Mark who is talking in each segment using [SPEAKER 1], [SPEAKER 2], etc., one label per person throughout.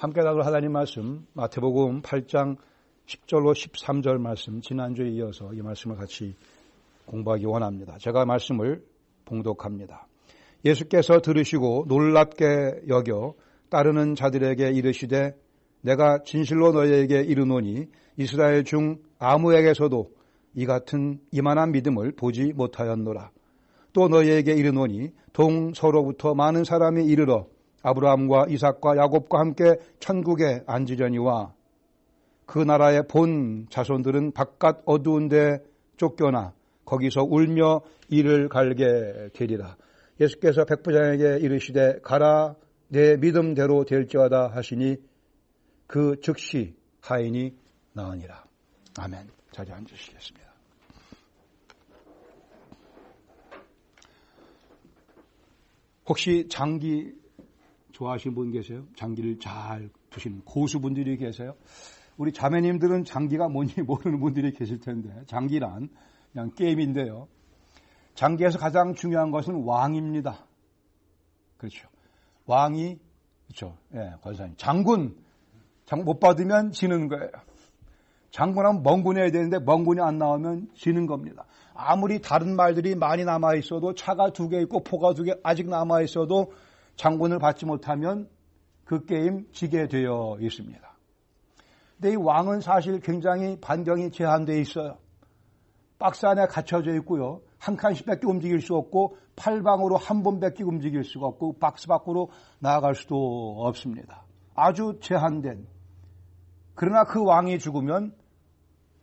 [SPEAKER 1] 함께 나눌 하나님 말씀 마태복음 8장 10절로 13절 말씀, 지난주에 이어서 이 말씀을 같이 공부하기 원합니다. 제가 말씀을 봉독합니다. 예수께서 들으시고 놀랍게 여겨 따르는 자들에게 이르시되 내가 진실로 너희에게 이르노니 이스라엘 중 아무에게서도 이 같은 이만한 믿음을 보지 못하였노라. 또 너희에게 이르노니 동서로부터 많은 사람이 이르러 아브라함과 이삭과 야곱과 함께 천국에 앉으려니와 그 나라의 본 자손들은 바깥 어두운 데 쫓겨나 거기서 울며 이를 갈게 되리라. 예수께서 백부장에게 이르시되 가라 내 믿음대로 될지어다 하시니 그 즉시 하인이 나으니라. 아멘. 자리에 앉으시겠습니다. 혹시 장기 좋아하시는 분 계세요? 장기를 잘 두시는 고수분들이 계세요? 우리 자매님들은 장기가 뭔지 모르는 분들이 계실 텐데, 장기란 그냥 게임인데요. 장기에서 가장 중요한 것은 왕입니다. 그렇죠. 왕이, 그렇죠. 예, 권사님. 장군 못 받으면 지는 거예요. 장군하면 멍군 해야 되는데 멍군이 안 나오면 지는 겁니다. 아무리 다른 말들이 많이 남아있어도 차가 2개 있고 포가 2개 아직 남아있어도 장군을 받지 못하면 그 게임 지게 되어 있습니다. 근데 이 왕은 사실 굉장히 반경이 제한되어 있어요. 박스 안에 갇혀져 있고요. 한 칸씩밖에 움직일 수 없고 팔방으로 한 번밖에 움직일 수가 없고 박스 밖으로 나아갈 수도 없습니다. 아주 제한된. 그러나 그 왕이 죽으면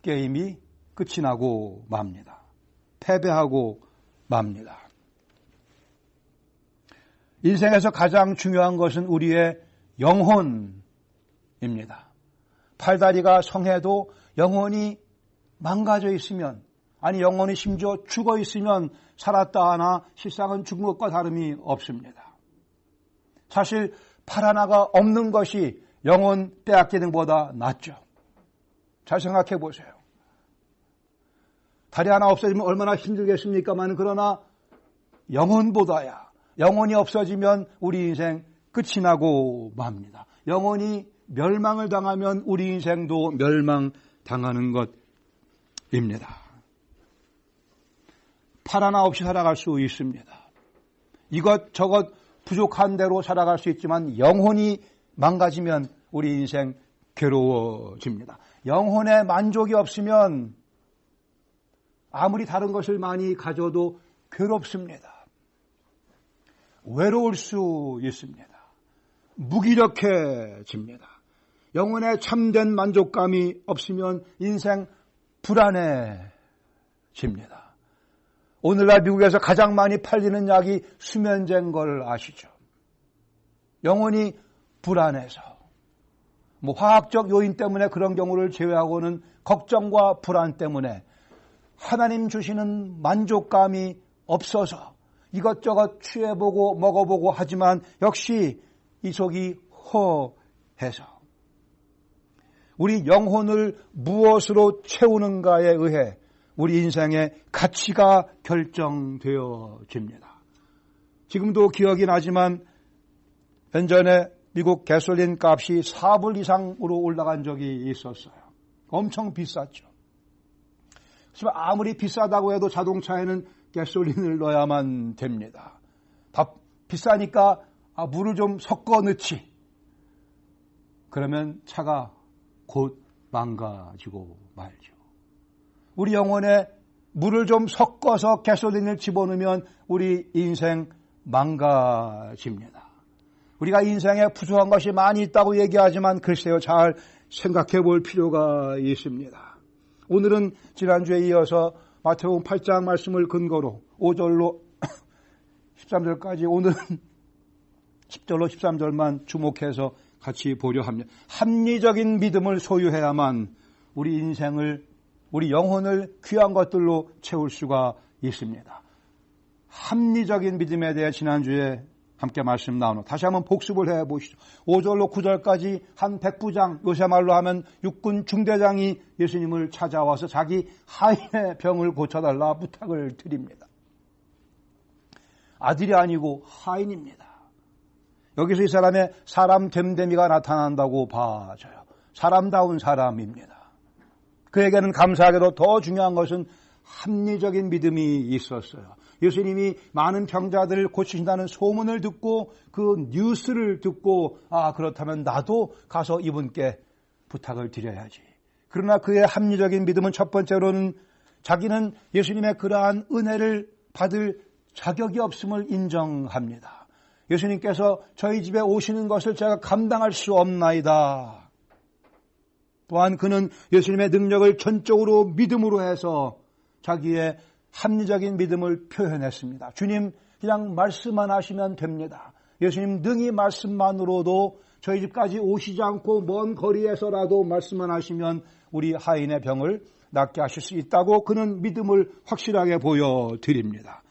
[SPEAKER 1] 게임이 끝이 나고 맙니다. 패배하고 맙니다. 인생에서 가장 중요한 것은 우리의 영혼입니다. 팔다리가 성해도 영혼이 망가져 있으면, 아니 영혼이 심지어 죽어 있으면 살았다 하나 실상은 죽은 것과 다름이 없습니다. 사실 팔 하나가 없는 것이 영혼 빼앗기는 것보다 낫죠. 잘 생각해 보세요. 다리 하나 없어지면 얼마나 힘들겠습니까만, 그러나 영혼보다야, 영혼이 없어지면 우리 인생 끝이 나고 맙니다. 영혼이 멸망을 당하면 우리 인생도 멸망당하는 것입니다. 팔 하나 없이 살아갈 수 있습니다. 이것저것 부족한 대로 살아갈 수 있지만 영혼이 망가지면 우리 인생 괴로워집니다. 영혼에 만족이 없으면 아무리 다른 것을 많이 가져도 괴롭습니다. 외로울 수 있습니다. 무기력해집니다. 영혼에 참된 만족감이 없으면 인생 불안해집니다. 오늘날 미국에서 가장 많이 팔리는 약이 수면제인 걸 아시죠? 영혼이 불안해서, 화학적 요인 때문에 그런 경우를 제외하고는 걱정과 불안 때문에 하나님 주시는 만족감이 없어서 이것저것 취해보고 먹어보고 하지만 역시 이 속이 허해서 우리 영혼을 무엇으로 채우는가에 의해 우리 인생의 가치가 결정되어집니다. 지금도 기억이 나지만 몇 년 전에 미국 가솔린 값이 4불 이상으로 올라간 적이 있었어요. 엄청 비쌌죠. 하지만 아무리 비싸다고 해도 자동차에는 가솔린을 넣어야만 됩니다. 비싸니까 물을 좀 섞어 넣지. 그러면 차가 곧 망가지고 말죠. 우리 영혼에 물을 좀 섞어서 가솔린을 집어넣으면 우리 인생 망가집니다. 우리가 인생에 부족한 것이 많이 있다고 얘기하지만 글쎄요, 잘 생각해 볼 필요가 있습니다. 오늘은 지난주에 이어서 마태복음 8장 말씀을 근거로 5절로 13절까지, 오늘은 10절로 13절만 주목해서 같이 보려 합니다. 합리적인 믿음을 소유해야만 우리 인생을, 우리 영혼을 귀한 것들로 채울 수가 있습니다. 합리적인 믿음에 대해 지난주에 함께 말씀 나누고 다시 한번 복습을 해보시죠. 5절로 9절까지 한 백부장, 요새 말로 하면 육군 중대장이 예수님을 찾아와서 자기 하인의 병을 고쳐달라 부탁을 드립니다. 아들이 아니고 하인입니다. 여기서 이 사람의 사람 됨됨이가 나타난다고 봐져요. 사람다운 사람입니다. 그에게는 감사하게도 더 중요한 것은 합리적인 믿음이 있었어요. 예수님이 많은 병자들을 고치신다는 소문을 듣고 그 뉴스를 듣고 그렇다면 나도 가서 이분께 부탁을 드려야지. 그러나 그의 합리적인 믿음은 첫 번째로는 자기는 예수님의 그러한 은혜를 받을 자격이 없음을 인정합니다. 예수님께서 저희 집에 오시는 것을 제가 감당할 수 없나이다. 또한 그는 예수님의 능력을 전적으로 믿음으로 해서 자기의 합리적인 믿음을 표현했습니다. 주님 그냥 말씀만 하시면 됩니다. 예수님 능히 말씀만으로도 저희 집까지 오시지 않고 먼 거리에서라도 말씀만 하시면 우리 하인의 병을 낫게 하실 수 있다고 그는 믿음을 확실하게 보여드립니다.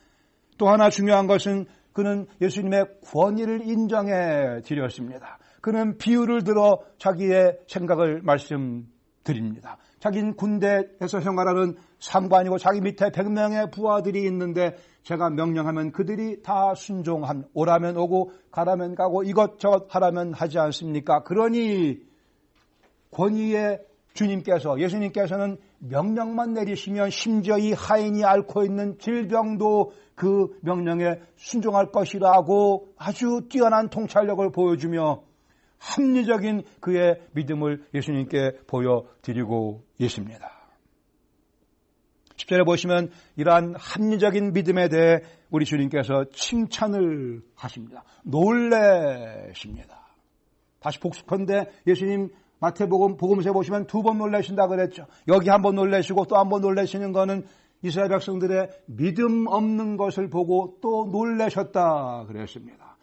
[SPEAKER 1] 또 하나 중요한 것은 그는 예수님의 권위를 인정해 드렸습니다. 그는 비유를 들어 자기의 생각을 말씀드립니다. 자기는 군대에서 생활하는 상관이고 자기 밑에 100명의 부하들이 있는데 제가 명령하면 그들이 다 순종함. 오라면 오고 가라면 가고 이것저것 하라면 하지 않습니까? 그러니 권위의 주님께서 예수님께서는 명령만 내리시면 심지어 이 하인이 앓고 있는 질병도 그 명령에 순종할 것이라고 아주 뛰어난 통찰력을 보여주며 합리적인 그의 믿음을 예수님께 보여드리고 있습니다. 10절에 보시면 이러한 합리적인 믿음에 대해 우리 주님께서 칭찬을 하십니다. 놀래십니다. 다시 복습한데 예수님 마태복음 복음서에 보시면 2번 놀라신다 그랬죠. 여기 한번 놀라시고 또 한번 놀라시는 것은 이스라엘 백성들의 믿음 없는 것을 보고 또 놀라셨다 그랬습니다.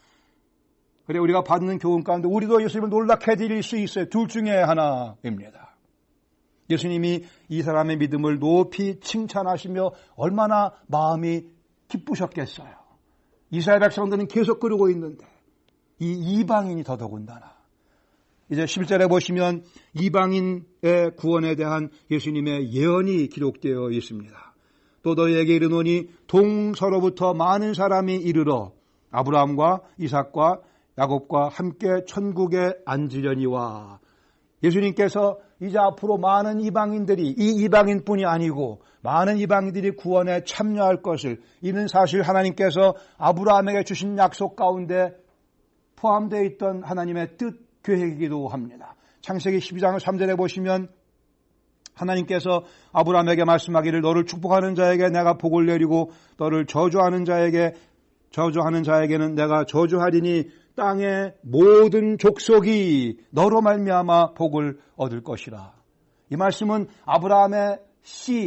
[SPEAKER 1] 그래 우리가 받는 교훈 가운데 우리도 예수님을 놀라게 해드릴 수 있어요. 둘 중에 하나입니다. 예수님이 이 사람의 믿음을 높이 칭찬하시며 얼마나 마음이 기쁘셨겠어요. 이스라엘 백성들은 계속 그러고 있는데 이 이방인이 더더군다나 이제 11절에 보시면 이방인의 구원에 대한 예수님의 예언이 기록되어 있습니다. 또 너희에게 이르노니 동서로부터 많은 사람이 이르러 아브라함과 이삭과 야곱과 함께 천국에 앉으려니와 예수님께서 이제 앞으로 많은 이방인들이 이 이방인뿐이 아니고 많은 이방인들이 구원에 참여할 것을 이는 사실 하나님께서 아브라함에게 주신 약속 가운데 포함되어 있던 하나님의 뜻 계획이기도 합니다. 창세기 12장 3절에 보시면 하나님께서 아브라함에게 말씀하기를 너를 축복하는 자에게 내가 복을 내리고 너를 저주하는 자에게는 내가 저주하리니 땅의 모든 족속이 너로 말미암아 복을 얻을 것이라. 이 말씀은 아브라함의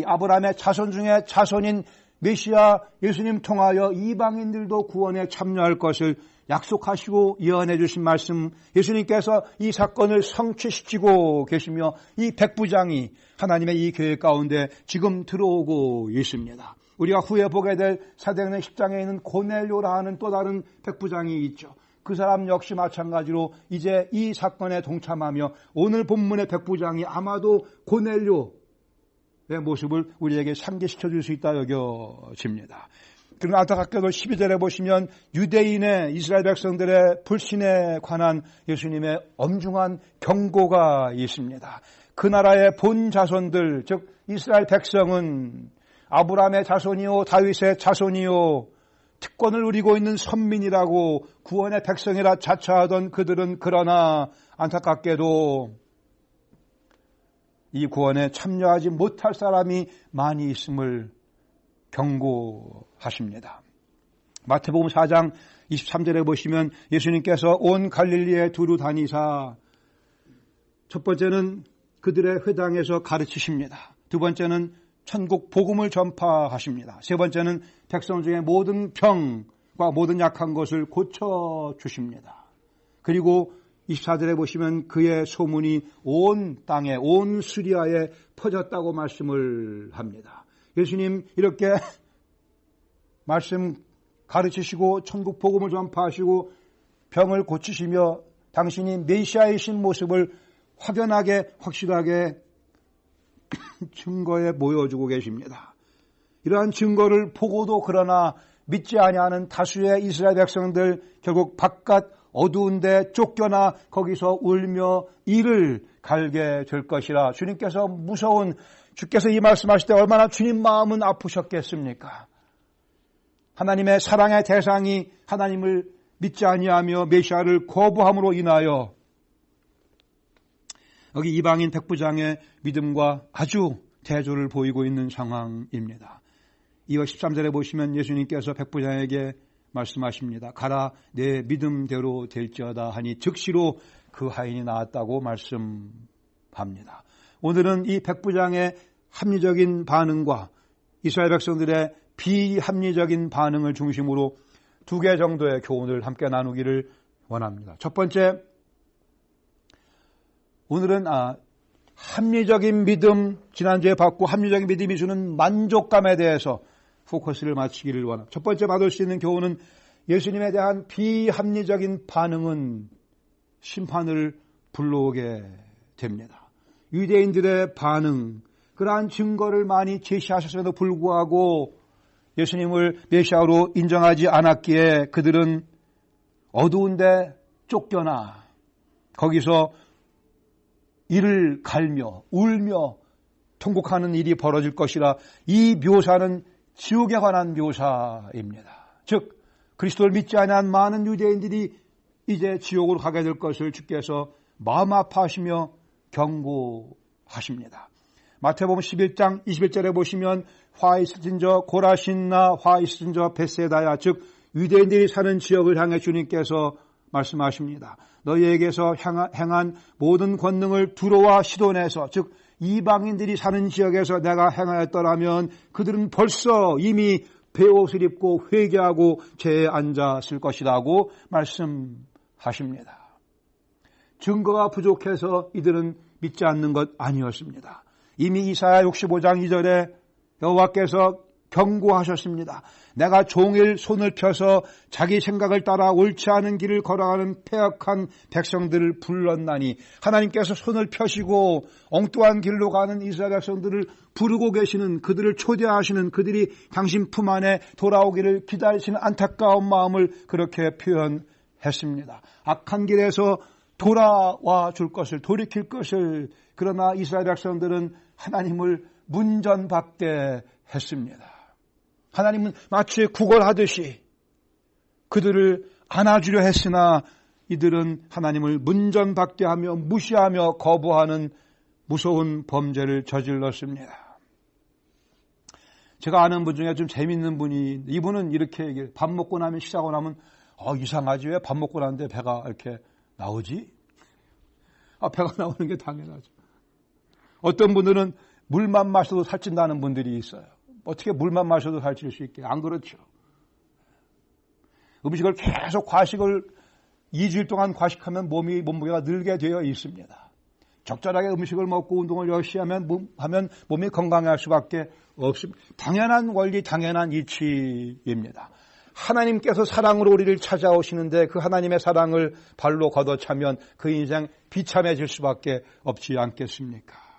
[SPEAKER 1] 아브라함의 자손 중에 자손인 메시아 예수님 통하여 이방인들도 구원에 참여할 것을 약속하시고 예언해 주신 말씀, 예수님께서 이 사건을 성취시키고 계시며 이 백부장이 하나님의 이 계획 가운데 지금 들어오고 있습니다. 우리가 후에 보게 될 사도행전 10장에 있는 고넬료라 하는 또 다른 백부장이 있죠. 그 사람 역시 마찬가지로 이제 이 사건에 동참하며 오늘 본문의 백부장이 아마도 고넬료의 모습을 우리에게 상기시켜 줄 수 있다 여겨집니다. 그러나 안타깝게도 12절에 보시면 유대인의 이스라엘 백성들의 불신에 관한 예수님의 엄중한 경고가 있습니다. 그 나라의 본 자손들, 즉 이스라엘 백성은 아브라함의 자손이요 다윗의 자손이요 특권을 누리고 있는 선민이라고 구원의 백성이라 자처하던 그들은 그러나 안타깝게도 이 구원에 참여하지 못할 사람이 많이 있음을 경고하십니다. 마태복음 4장 23절에 보시면 예수님께서 온 갈릴리에 두루 다니사 첫 번째는 그들의 회당에서 가르치십니다. 두 번째는 천국 복음을 전파하십니다. 세 번째는 백성 중에 모든 병과 모든 약한 것을 고쳐주십니다. 그리고 24절에 보시면 그의 소문이 온 땅에 온 시리아에 퍼졌다고 말씀을 합니다. 예수님 이렇게 말씀 가르치시고 천국 복음을 전파하시고 병을 고치시며 당신이 메시아이신 모습을 확연하게 확실하게 증거에 보여주고 계십니다. 이러한 증거를 보고도 그러나 믿지 아니하는 다수의 이스라엘 백성들 결국 바깥 어두운데 쫓겨나 거기서 울며 이를 갈게 될 것이라. 주님께서 주께서 이 말씀하실 때 얼마나 주님 마음은 아프셨겠습니까? 하나님의 사랑의 대상이 하나님을 믿지 아니하며 메시아를 거부함으로 인하여 여기 이방인 백부장의 믿음과 아주 대조를 보이고 있는 상황입니다. 이어 13절에 보시면 예수님께서 백부장에게 말씀하십니다. 가라, 내 믿음대로 될지어다 하니 즉시로 그 하인이 나았다고 말씀합니다. 오늘은 이 백부장의 합리적인 반응과 이스라엘 백성들의 비합리적인 반응을 중심으로 두 개 정도의 교훈을 함께 나누기를 원합니다. 첫 번째, 오늘은 합리적인 믿음, 지난주에 받고 합리적인 믿음이 주는 만족감에 대해서 포커스를 맞추기를 원합니다. 첫 번째 받을 수 있는 교훈은 예수님에 대한 비합리적인 반응은 심판을 불러오게 됩니다. 유대인들의 반응, 그러한 증거를 많이 제시하셨음에도 불구하고 예수님을 메시아로 인정하지 않았기에 그들은 어두운데 쫓겨나 거기서 이를 갈며 울며 통곡하는 일이 벌어질 것이라. 이 묘사는 지옥에 관한 묘사입니다. 즉 그리스도를 믿지 않은 많은 유대인들이 이제 지옥으로 가게 될 것을 주께서 마음 아파하시며 경고하십니다. 마태복음 11장 21절에 보시면 화 있으신 저 고라신나 화 있으신 저 벳세다야, 즉 유대인들이 사는 지역을 향해 주님께서 말씀하십니다. 너희에게서 행한 모든 권능을 두로와 시돈에서, 즉 이방인들이 사는 지역에서 내가 행하였더라면 그들은 벌써 이미 베옷을 입고 회개하고 죄에 앉았을 것이라고 말씀하십니다. 증거가 부족해서 이들은 믿지 않는 것 아니었습니다. 이미 이사야 65장 2절에 여호와께서 경고하셨습니다. 내가 종일 손을 펴서 자기 생각을 따라 옳지 않은 길을 걸어가는 패역한 백성들을 불렀나니, 하나님께서 손을 펴시고 엉뚱한 길로 가는 이스라엘 백성들을 부르고 계시는, 그들을 초대하시는, 그들이 당신 품 안에 돌아오기를 기다리시는 안타까운 마음을 그렇게 표현했습니다. 악한 길에서 돌아와 줄 것을, 돌이킬 것을. 그러나 이스라엘 백성들은 하나님을 문전박대 했습니다. 하나님은 마치 구걸하듯이 그들을 안아주려 했으나 이들은 하나님을 문전박대하며 무시하며 거부하는 무서운 범죄를 저질렀습니다. 제가 아는 분 중에 좀 재밌는 분이, 이분은 이렇게 얘기해요. 밥 먹고 나면, 시작하고 나면 이상하지, 왜 밥 먹고 나는데 배가 이렇게 나오지? 배가 나오는 게 당연하죠. 어떤 분들은 물만 마셔도 살찐다는 분들이 있어요. 어떻게 물만 마셔도 살찔 수 있게? 안 그렇죠. 음식을 계속 과식을 2주일 동안 과식하면 몸무게가 늘게 되어 있습니다. 적절하게 음식을 먹고 운동을 열심히 하면 몸이 건강할 수밖에 없습니다. 당연한 원리, 당연한 이치입니다. 하나님께서 사랑으로 우리를 찾아오시는데 그 하나님의 사랑을 발로 걷어차면 그 인생 비참해질 수밖에 없지 않겠습니까?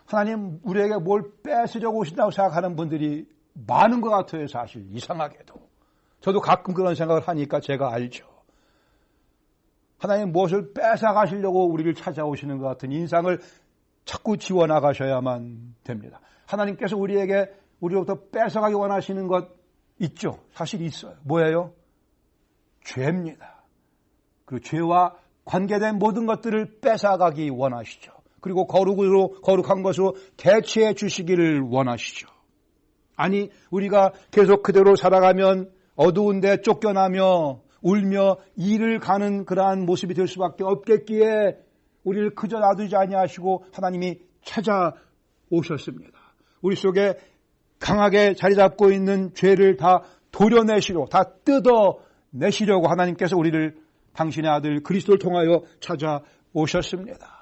[SPEAKER 1] 하나님 우리에게 뭘 뺏으려고 오신다고 생각하는 분들이 많은 것 같아요. 사실 이상하게도. 저도 가끔 그런 생각을 하니까 제가 알죠. 하나님 무엇을 뺏어가시려고 우리를 찾아오시는 것 같은 인상을 자꾸 지워나가셔야만 됩니다. 하나님께서 우리로부터 뺏어가기 원하시는 것 있죠. 사실 있어요. 뭐예요? 죄입니다. 그리고 죄와 관계된 모든 것들을 뺏어가기 원하시죠. 그리고 거룩한 것으로 대체해 주시기를 원하시죠. 아니, 우리가 계속 그대로 살아가면 어두운데 쫓겨나며 울며 일을 가는 그러한 모습이 될 수밖에 없겠기에 우리를 그저 놔두지 아니하시고 하나님이 찾아오셨습니다. 우리 속에 강하게 자리 잡고 있는 죄를 다 도려내시려고, 다 뜯어내시려고 하나님께서 우리를 당신의 아들 그리스도를 통하여 찾아오셨습니다.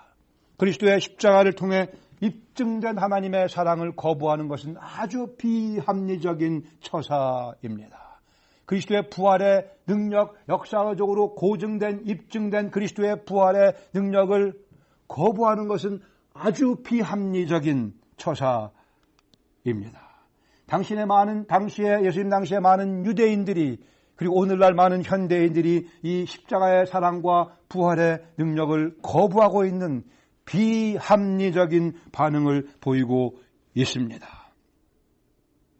[SPEAKER 1] 그리스도의 십자가를 통해 입증된 하나님의 사랑을 거부하는 것은 아주 비합리적인 처사입니다. 그리스도의 부활의 능력, 역사적으로 고증된, 입증된 그리스도의 부활의 능력을 거부하는 것은 아주 비합리적인 처사입니다. 당시에 예수님 당시에 많은 유대인들이 그리고 오늘날 많은 현대인들이 이 십자가의 사랑과 부활의 능력을 거부하고 있는 비합리적인 반응을 보이고 있습니다.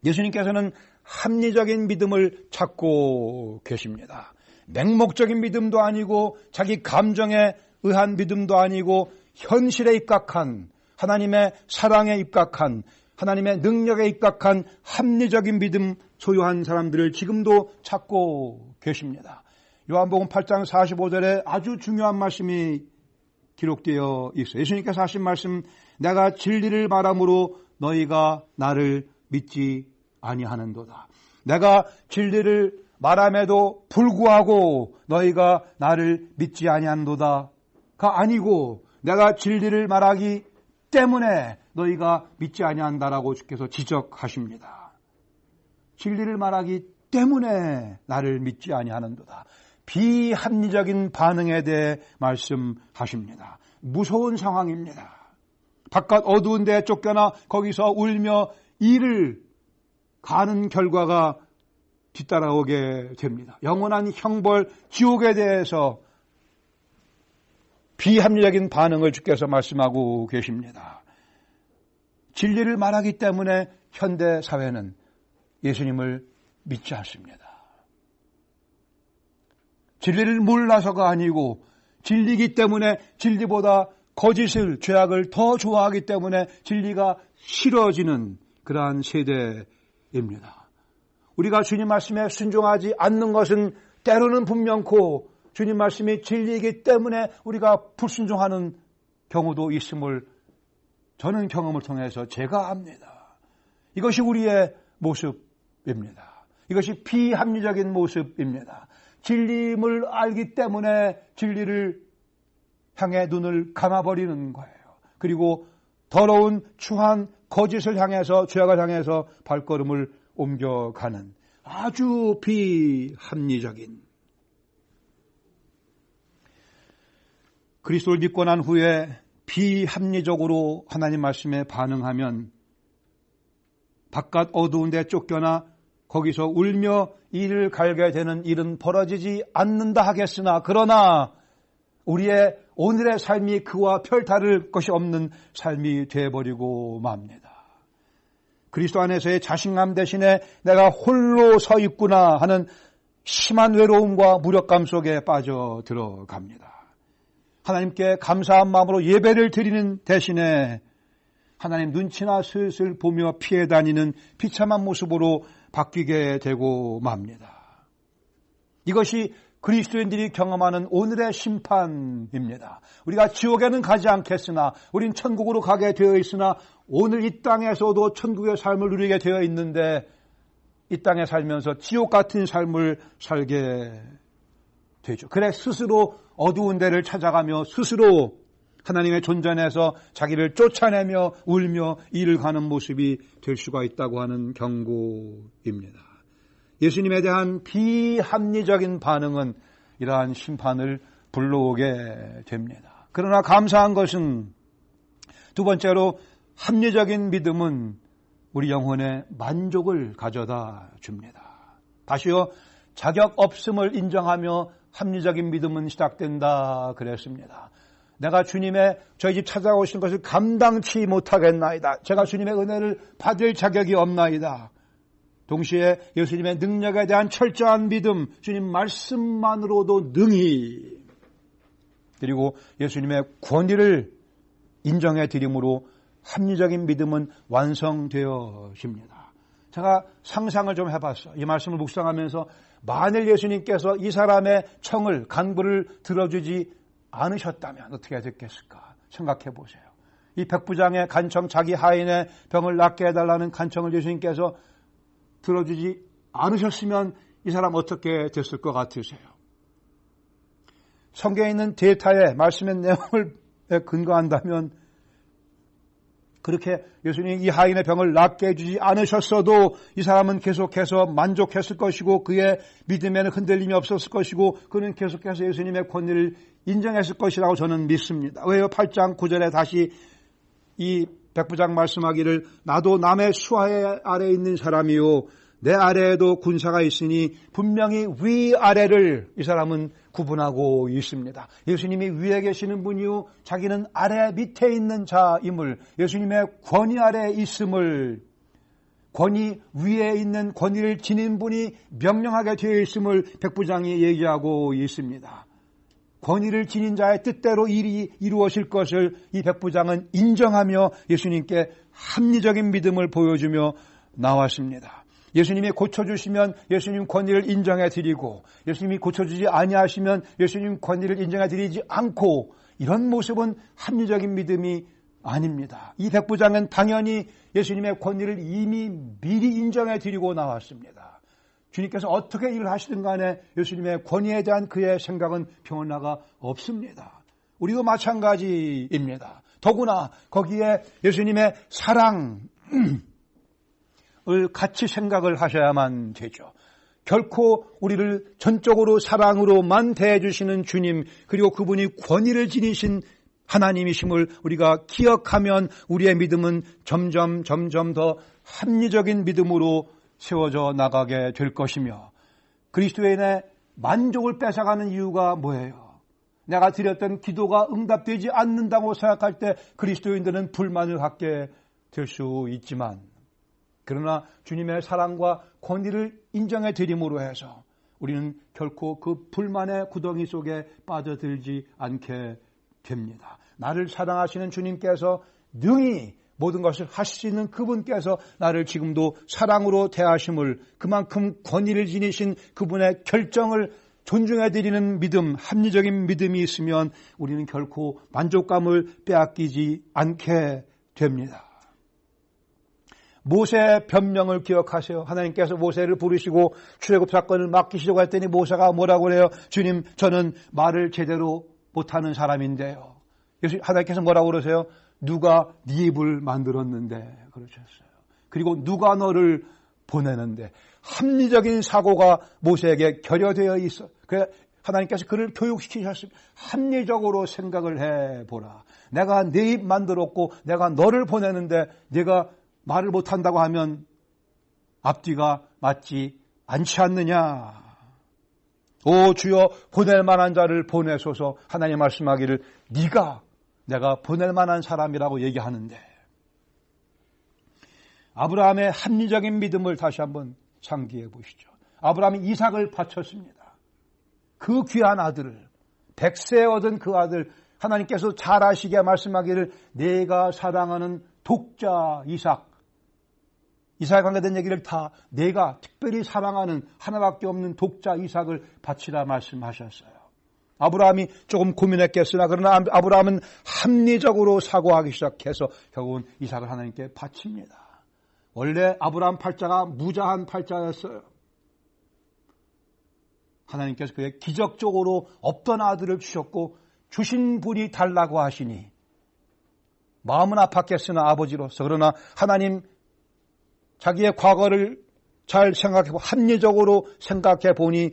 [SPEAKER 1] 예수님께서는 합리적인 믿음을 찾고 계십니다. 맹목적인 믿음도 아니고 자기 감정에 의한 믿음도 아니고 현실에 입각한, 하나님의 사랑에 입각한, 하나님의 능력에 입각한 합리적인 믿음 소유한 사람들을 지금도 찾고 계십니다. 요한복음 8장 45절에 아주 중요한 말씀이 기록되어 있어요. 예수님께서 하신 말씀, 내가 진리를 말함으로 너희가 나를 믿지 아니하는도다. 내가 진리를 말함에도 불구하고 너희가 나를 믿지 아니하는도다가 아니고 내가 진리를 말하기 때문에 너희가 믿지 아니한다라고 주께서 지적하십니다. 진리를 말하기 때문에 나를 믿지 아니하는도다. 비합리적인 반응에 대해 말씀하십니다. 무서운 상황입니다. 바깥 어두운 데에 쫓겨나 거기서 울며 이를 가는 결과가 뒤따라오게 됩니다. 영원한 형벌, 지옥에 대해서 비합리적인 반응을 주께서 말씀하고 계십니다. 진리를 말하기 때문에 현대 사회는 예수님을 믿지 않습니다. 진리를 몰라서가 아니고 진리이기 때문에 진리보다 거짓을, 죄악을 더 좋아하기 때문에 진리가 싫어지는 그러한 세대입니다. 우리가 주님 말씀에 순종하지 않는 것은 때로는 분명코 주님 말씀이 진리이기 때문에 우리가 불순종하는 경우도 있음을 저는 경험을 통해서 제가 압니다. 이것이 우리의 모습입니다. 이것이 비합리적인 모습입니다. 진리임을 알기 때문에 진리를 향해 눈을 감아버리는 거예요. 그리고 더러운 추한 거짓을 향해서, 죄악을 향해서 발걸음을 옮겨가는 아주 비합리적인, 그리스도를 믿고 난 후에 비합리적으로 하나님 말씀에 반응하면 바깥 어두운 데 쫓겨나 거기서 울며 이를 갈게 되는 일은 벌어지지 않는다 하겠으나, 그러나 우리의 오늘의 삶이 그와 별 다를 것이 없는 삶이 되어버리고 맙니다. 그리스도 안에서의 자신감 대신에 내가 홀로 서 있구나 하는 심한 외로움과 무력감 속에 빠져 들어갑니다. 하나님께 감사한 마음으로 예배를 드리는 대신에 하나님 눈치나 슬슬 보며 피해 다니는 비참한 모습으로 바뀌게 되고 맙니다. 이것이 그리스도인들이 경험하는 오늘의 심판입니다. 우리가 지옥에는 가지 않겠으나 우린 천국으로 가게 되어 있으나 오늘 이 땅에서도 천국의 삶을 누리게 되어 있는데 이 땅에 살면서 지옥 같은 삶을 살게 되죠. 그래 스스로 어두운 데를 찾아가며 스스로 하나님의 존전에서 자기를 쫓아내며 울며 이를 가는 모습이 될 수가 있다고 하는 경고입니다. 예수님에 대한 비합리적인 반응은 이러한 심판을 불러오게 됩니다. 그러나 감사한 것은 두 번째로 합리적인 믿음은 우리 영혼에 만족을 가져다 줍니다. 다시요, 자격 없음을 인정하며 합리적인 믿음은 시작된다 그랬습니다. 내가 주님의 저희 집 찾아오신 것을 감당치 못하겠나이다. 제가 주님의 은혜를 받을 자격이 없나이다. 동시에 예수님의 능력에 대한 철저한 믿음, 주님 말씀만으로도 능히, 그리고 예수님의 권위를 인정해 드림으로 합리적인 믿음은 완성되어집니다. 제가 상상을 좀 해봤어요. 이 말씀을 묵상하면서 만일 예수님께서 이 사람의 청을, 간구를 들어주지 않으셨다면 어떻게 됐겠을까 생각해 보세요. 이 백부장의 간청, 자기 하인의 병을 낫게 해달라는 간청을 예수님께서 들어주지 않으셨으면 이 사람 어떻게 됐을 것 같으세요? 성경에 있는 데이터에 말씀의 내용을 근거한다면 그렇게 예수님이 이 하인의 병을 낫게 해주지 않으셨어도 이 사람은 계속해서 만족했을 것이고 그의 믿음에는 흔들림이 없었을 것이고 그는 계속해서 예수님의 권위를 인정했을 것이라고 저는 믿습니다. 왜요? 8장 9절에 다시 이 백부장 말씀하기를 나도 남의 수하에 아래 있는 사람이요 내 아래에도 군사가 있으니 분명히 위아래를 이 사람은 구분하고 있습니다. 예수님이 위에 계시는 분이요 자기는 아래 밑에 있는 자임을, 예수님의 권위 아래에 있음을, 권위 위에 있는 권위를 지닌 분이 명령하게 되어 있음을 백부장이 얘기하고 있습니다. 권위를 지닌 자의 뜻대로 일이 이루어질 것을 이 백부장은 인정하며 예수님께 합리적인 믿음을 보여주며 나왔습니다. 예수님이 고쳐주시면 예수님 권위를 인정해 드리고, 예수님이 고쳐주지 아니하시면 예수님 권위를 인정해 드리지 않고, 이런 모습은 합리적인 믿음이 아닙니다. 이 백부장은 당연히 예수님의 권위를 이미 미리 인정해 드리고 나왔습니다. 주님께서 어떻게 일을 하시든 간에 예수님의 권위에 대한 그의 생각은 변화가 없습니다. 우리도 마찬가지입니다. 더구나 거기에 예수님의 사랑을 같이 생각을 하셔야만 되죠. 결코 우리를 전적으로 사랑으로만 대해주시는 주님, 그리고 그분이 권위를 지니신 하나님이심을 우리가 기억하면 우리의 믿음은 점점 더 합리적인 믿음으로 세워져 나가게 될 것이며, 그리스도인의 만족을 뺏어가는 이유가 뭐예요? 내가 드렸던 기도가 응답되지 않는다고 생각할 때 그리스도인들은 불만을 갖게 될 수 있지만, 그러나 주님의 사랑과 권위를 인정해 드림으로 해서 우리는 결코 그 불만의 구덩이 속에 빠져들지 않게 됩니다. 나를 사랑하시는 주님께서 능히 모든 것을 하실 수 있는 그분께서 나를 지금도 사랑으로 대하심을, 그만큼 권위를 지니신 그분의 결정을 존중해 드리는 믿음, 합리적인 믿음이 있으면 우리는 결코 만족감을 빼앗기지 않게 됩니다. 모세의 변명을 기억하세요. 하나님께서 모세를 부르시고 출애굽 사건을 맡기시려고 했더니 모세가 뭐라고 그래요? 주님, 저는 말을 제대로 못하는 사람인데요. 하나님께서 뭐라고 그러세요? 누가 네 입을 만들었는데 그러셨어요. 그리고 누가 너를 보내는데. 합리적인 사고가 모세에게 결여되어 있어. 그래서 하나님께서 그를 교육시키셨습니다. 합리적으로 생각을 해보라. 내가 네 입 만들었고 내가 너를 보내는데 네가 말을 못한다고 하면 앞뒤가 맞지 않지 않느냐. 오 주여, 보낼 만한 자를 보내소서. 하나님 말씀하기를 네가 내가 보낼 만한 사람이라고 얘기하는데, 아브라함의 합리적인 믿음을 다시 한번 상기해 보시죠. 아브라함이 이삭을 바쳤습니다. 그 귀한 아들을, 100세에 얻은 그 아들, 하나님께서 잘 아시게 말씀하기를 내가 사랑하는 독자 이삭에 관계된 얘기를 다 내가 특별히 사랑하는 하나밖에 없는 독자 이삭을 바치라 말씀하셨어요. 아브라함이 조금 고민했겠으나 그러나 아브라함은 합리적으로 사고하기 시작해서 결국은 이삭을 하나님께 바칩니다. 원래 아브라함 팔자가 무자한 팔자였어요. 하나님께서 그의 기적적으로 없던 아들을 주셨고 주신 분이 달라고 하시니 마음은 아팠겠으나 아버지로서, 그러나 하나님 자기의 과거를 잘 생각해보고 합리적으로 생각해 보니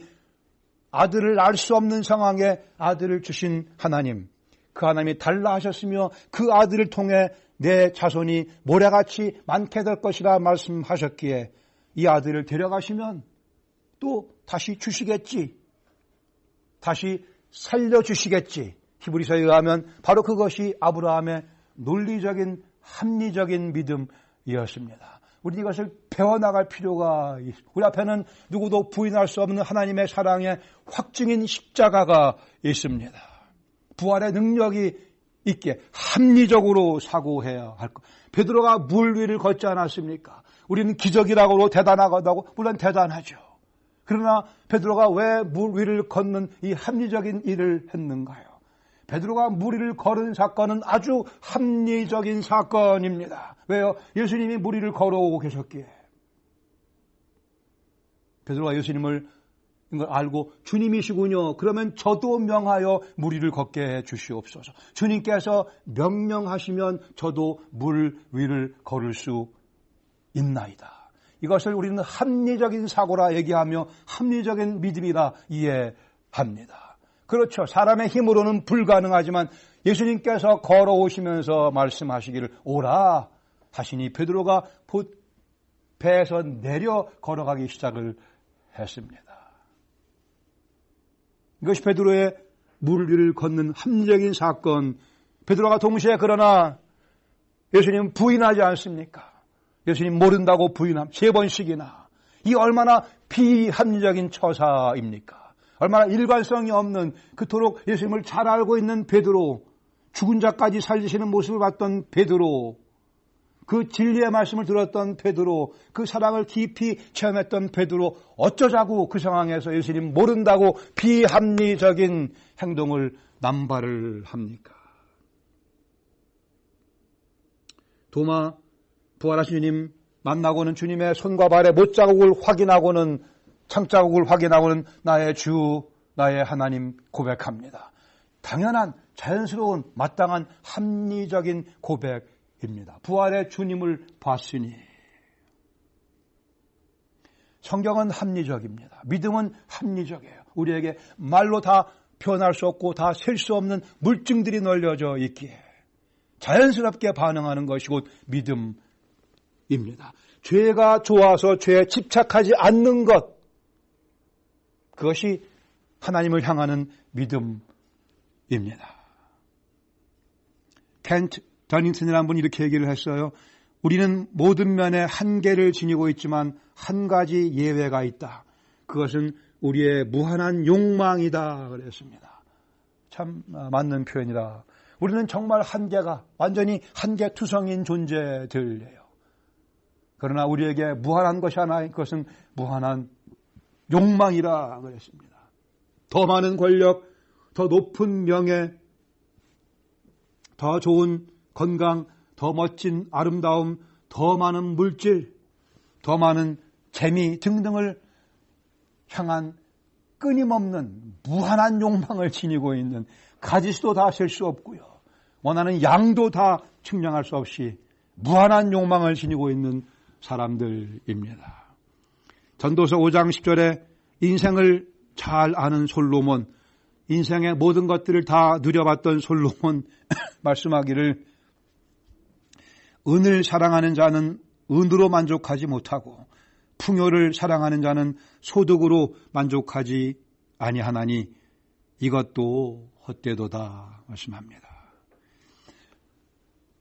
[SPEAKER 1] 아들을 알 수 없는 상황에 아들을 주신 하나님, 그 하나님이 달라 하셨으며 그 아들을 통해 내 자손이 모래같이 많게 될 것이라 말씀하셨기에 이 아들을 데려가시면 또 다시 주시겠지, 다시 살려주시겠지. 히브리서에 의하면 바로 그것이 아브라함의 논리적인 합리적인 믿음이었습니다. 우리 이것을 배워나갈 필요가 있습니다. 우리 앞에는 누구도 부인할 수 없는 하나님의 사랑의 확증인 십자가가 있습니다. 부활의 능력이 있게 합리적으로 사고해야 할 것. 베드로가 물 위를 걷지 않았습니까? 우리는 기적이라고 대단하다고, 물론 대단하죠. 그러나 베드로가 왜 물 위를 걷는 이 합리적인 일을 했는가요? 베드로가 물 위를 걸은 사건은 아주 합리적인 사건입니다. 왜요? 예수님이 물 위를 걸어오고 계셨기에. 베드로가 예수님을 이걸 알고 주님이시군요. 그러면 저도 명하여 물 위를 걷게 해 주시옵소서. 주님께서 명령하시면 저도 물 위를 걸을 수 있나이다. 이것을 우리는 합리적인 사고라 얘기하며 합리적인 믿음이라 이해합니다. 그렇죠. 사람의 힘으로는 불가능하지만 예수님께서 걸어오시면서 말씀하시기를 오라 하시니 베드로가 곧 배에서 내려 걸어가기 시작을 했습니다. 이것이 베드로의 물 위를 걷는 합리적인 사건. 베드로가 동시에 그러나 예수님 부인하지 않습니까? 예수님 모른다고 부인함 3번씩이나. 이 얼마나 비합리적인 처사입니까? 얼마나 일관성이 없는, 그토록 예수님을 잘 알고 있는 베드로, 죽은 자까지 살리시는 모습을 봤던 베드로, 그 진리의 말씀을 들었던 베드로, 그 사랑을 깊이 체험했던 베드로, 어쩌자고 그 상황에서 예수님 모른다고 비합리적인 행동을 남발을 합니까? 도마, 부활하신 주님 만나고는 주님의 손과 발의 못자국을 확인하고는, 창자국을 확인하고는 나의 주, 나의 하나님 고백합니다. 당연한, 자연스러운, 마땅한 합리적인 고백입니다. 부활의 주님을 봤으니. 성경은 합리적입니다. 믿음은 합리적이에요. 우리에게 말로 다 표현할 수 없고 다 셀 수 없는 물증들이 널려져 있기에 자연스럽게 반응하는 것이 곧 믿음입니다. 죄가 좋아서 죄에 집착하지 않는 것, 그것이 하나님을 향하는 믿음입니다. 켄트 더닝턴이라는 분이 이렇게 얘기를 했어요. 우리는 모든 면에 한계를 지니고 있지만 한 가지 예외가 있다. 그것은 우리의 무한한 욕망이다 그랬습니다. 참 맞는 표현이다. 우리는 정말 한계가, 완전히 한계투성인 존재들이에요. 그러나 우리에게 무한한 것이 하나, 그것은 무한한 욕망이라 그랬습니다. 더 많은 권력, 더 높은 명예, 더 좋은 건강, 더 멋진 아름다움, 더 많은 물질, 더 많은 재미 등등을 향한 끊임없는 무한한 욕망을 지니고 있는, 가지수도 다 셀 수 없고요, 원하는 양도 다 측량할 수 없이 무한한 욕망을 지니고 있는 사람들입니다. 전도서 5장 10절에 인생을 잘 아는 솔로몬, 인생의 모든 것들을 다 누려봤던 솔로몬 말씀하기를, 은을 사랑하는 자는 은으로 만족하지 못하고 풍요를 사랑하는 자는 소득으로 만족하지 아니하나니 이것도 헛되도다 말씀합니다.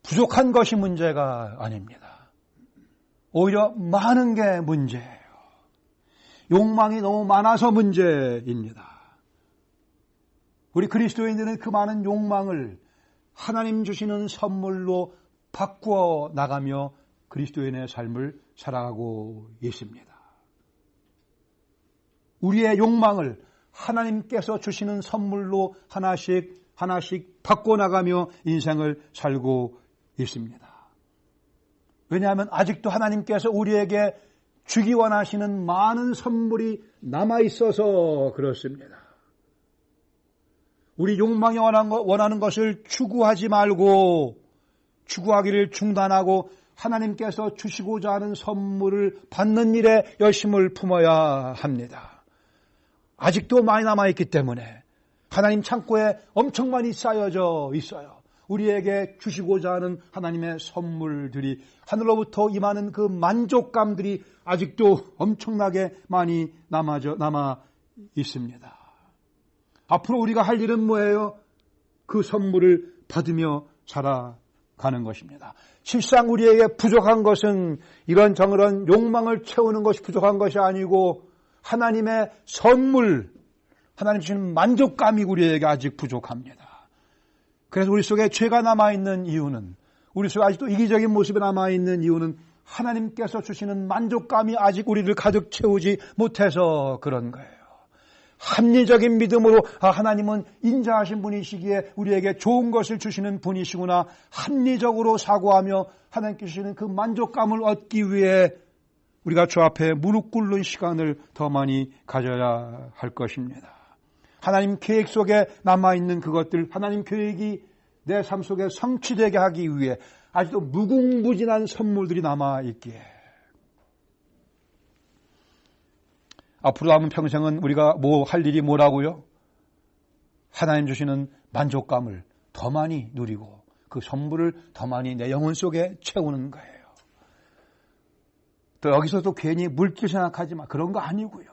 [SPEAKER 1] 부족한 것이 문제가 아닙니다. 오히려 많은 게 문제예요. 욕망이 너무 많아서 문제입니다. 우리 그리스도인들은 그 많은 욕망을 하나님 주시는 선물로 바꾸어 나가며 그리스도인의 삶을 살아가고 있습니다. 우리의 욕망을 하나님께서 주시는 선물로 하나씩 바꿔 나가며 인생을 살고 있습니다. 왜냐하면 아직도 하나님께서 우리에게 주기 원하시는 많은 선물이 남아있어서 그렇습니다. 우리 욕망이 원하는 것을 추구하지 말고, 추구하기를 중단하고 하나님께서 주시고자 하는 선물을 받는 일에 열심을 품어야 합니다. 아직도 많이 남아있기 때문에 하나님 창고에 엄청 많이 쌓여져 있어요. 우리에게 주시고자 하는 하나님의 선물들이, 하늘로부터 임하는 그 만족감들이 아직도 엄청나게 많이 남아 있습니다. 앞으로 우리가 할 일은 뭐예요? 그 선물을 받으며 살아가는 것입니다. 실상 우리에게 부족한 것은 이런저런 욕망을 채우는 것이 부족한 것이 아니고 하나님의 선물, 하나님 주시는 만족감이 우리에게 아직 부족합니다. 그래서 우리 속에 죄가 남아있는 이유는, 우리 속에 아직도 이기적인 모습이 남아있는 이유는 하나님께서 주시는 만족감이 아직 우리를 가득 채우지 못해서 그런 거예요. 합리적인 믿음으로 하나님은 인자하신 분이시기에 우리에게 좋은 것을 주시는 분이시구나, 합리적으로 사고하며 하나님께 주시는 그 만족감을 얻기 위해 우리가 주 앞에 무릎 꿇는 시간을 더 많이 가져야 할 것입니다. 하나님 계획 속에 남아있는 그것들, 하나님 계획이 내 삶 속에 성취되게 하기 위해 아직도 무궁무진한 선물들이 남아있기에 앞으로 남은 평생은 우리가 할 일이 뭐라고요? 하나님 주시는 만족감을 더 많이 누리고 그 선물을 더 많이 내 영혼 속에 채우는 거예요. 또 여기서도 괜히 물질 생각하지 마. 그런 거 아니고요.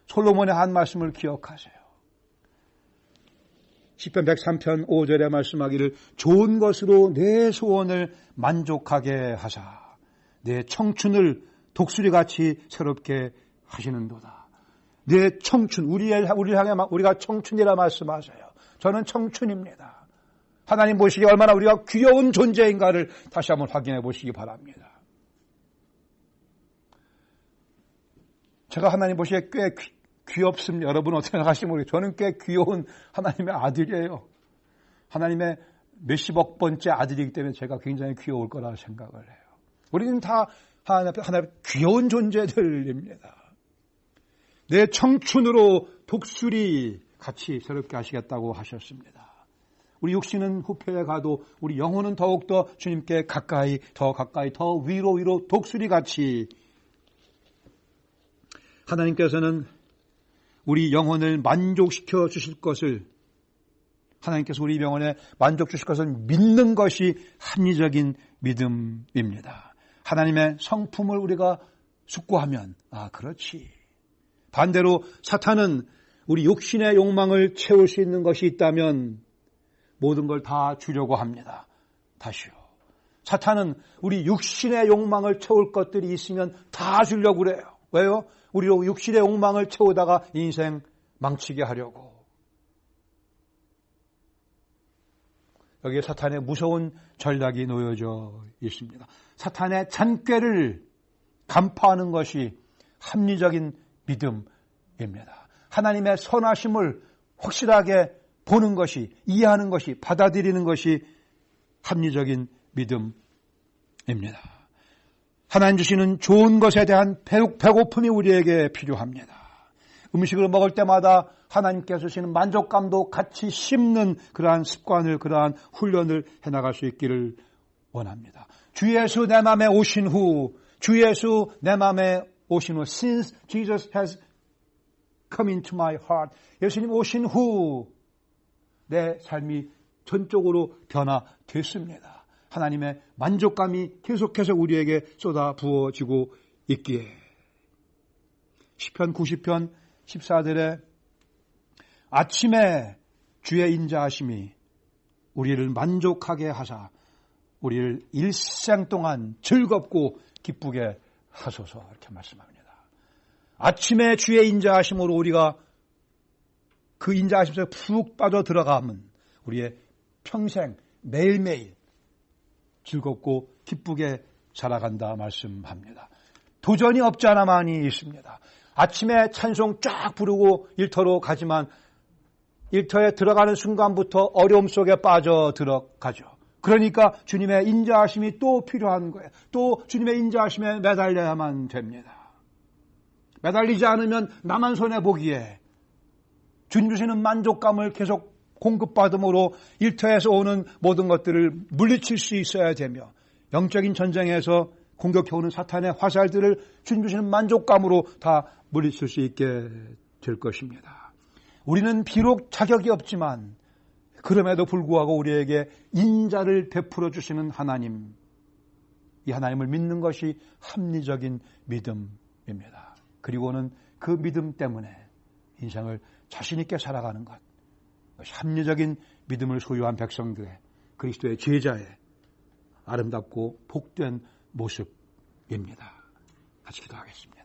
[SPEAKER 1] 솔로몬의 한 말씀을 기억하세요. 시편 103편 5절에 말씀하기를 좋은 것으로 내 소원을 만족하게 하사 내 청춘을 독수리같이 새롭게 하시는도다. 내 청춘, 우리를 향해 우리가 청춘이라 말씀하세요. 저는 청춘입니다. 하나님 보시기에 얼마나 우리가 귀여운 존재인가를 다시 한번 확인해 보시기 바랍니다. 제가 하나님 보시기에 꽤 귀엽습니다. 여러분 어떻게 생각하시면 모르겠어요. 저는 꽤 귀여운 하나님의 아들이에요. 하나님의 몇십억 번째 아들이기 때문에 제가 굉장히 귀여울 거라 생각을 해요. 우리는 다 하나님의 귀여운 존재들입니다. 내 청춘으로 독수리 같이 새롭게 하시겠다고 하셨습니다. 우리 육신은 후패에 가도 우리 영혼은 더욱더 주님께 가까이 더 위로 독수리같이 하나님께서는 우리 영혼을 만족시켜 주실 것을 하나님께서 우리 영혼에 만족 주실 것을 믿는 것이 합리적인 믿음입니다. 하나님의 성품을 우리가 숙고하면 그렇지. 반대로 사탄은 우리 육신의 욕망을 채울 수 있는 것이 있다면 모든 걸 다 주려고 합니다. 다시요. 사탄은 우리 육신의 욕망을 채울 것들이 있으면 다 주려고 그래요. 왜요? 우리 육신의 욕망을 채우다가 인생 망치게 하려고. 여기에 사탄의 무서운 전략이 놓여져 있습니다. 사탄의 잔꾀를 간파하는 것이 합리적인 믿음입니다. 하나님의 선하심을 확실하게 보는 것이, 이해하는 것이, 받아들이는 것이 합리적인 믿음입니다. 하나님 주시는 좋은 것에 대한 배고픔이 우리에게 필요합니다. 음식을 먹을 때마다 하나님께서 주시는 만족감도 같이 씹는 그러한 습관을, 그러한 훈련을 해나갈 수 있기를 원합니다. 주 예수 내 마음에 오신 후, since Jesus has come into my heart, 예수님 오신 후 내 삶이 전적으로 변화됐습니다. 하나님의 만족감이 계속해서 우리에게 쏟아 부어지고 있기에 시편 90편 14절에 아침에 주의 인자하심이 우리를 만족하게 하사 우리를 일생 동안 즐겁고 기쁘게 하소서 이렇게 말씀합니다. 아침에 주의 인자하심으로 우리가 그 인자하심에서 푹 빠져 들어가면 우리의 평생 매일매일 즐겁고 기쁘게 살아간다 말씀합니다. 도전이 없지 않아 많이 있습니다. 아침에 찬송 쫙 부르고 일터로 가지만 일터에 들어가는 순간부터 어려움 속에 빠져 들어가죠. 그러니까 주님의 인자하심이 또 필요한 거예요. 또 주님의 인자하심에 매달려야만 됩니다. 매달리지 않으면 나만 손해보기에 주님 주시는 만족감을 계속 공급받음으로 일터에서 오는 모든 것들을 물리칠 수 있어야 되며 영적인 전쟁에서 공격해오는 사탄의 화살들을 주님 주시는 만족감으로 다 물리칠 수 있게 될 것입니다. 우리는 비록 자격이 없지만 그럼에도 불구하고 우리에게 인자를 베풀어 주시는 하나님, 이 하나님을 믿는 것이 합리적인 믿음입니다. 그리고는 그 믿음 때문에 인생을 자신 있게 살아가는 것, 합리적인 믿음을 소유한 백성들의 그리스도의 제자의 아름답고 복된 모습입니다. 같이 기도하겠습니다.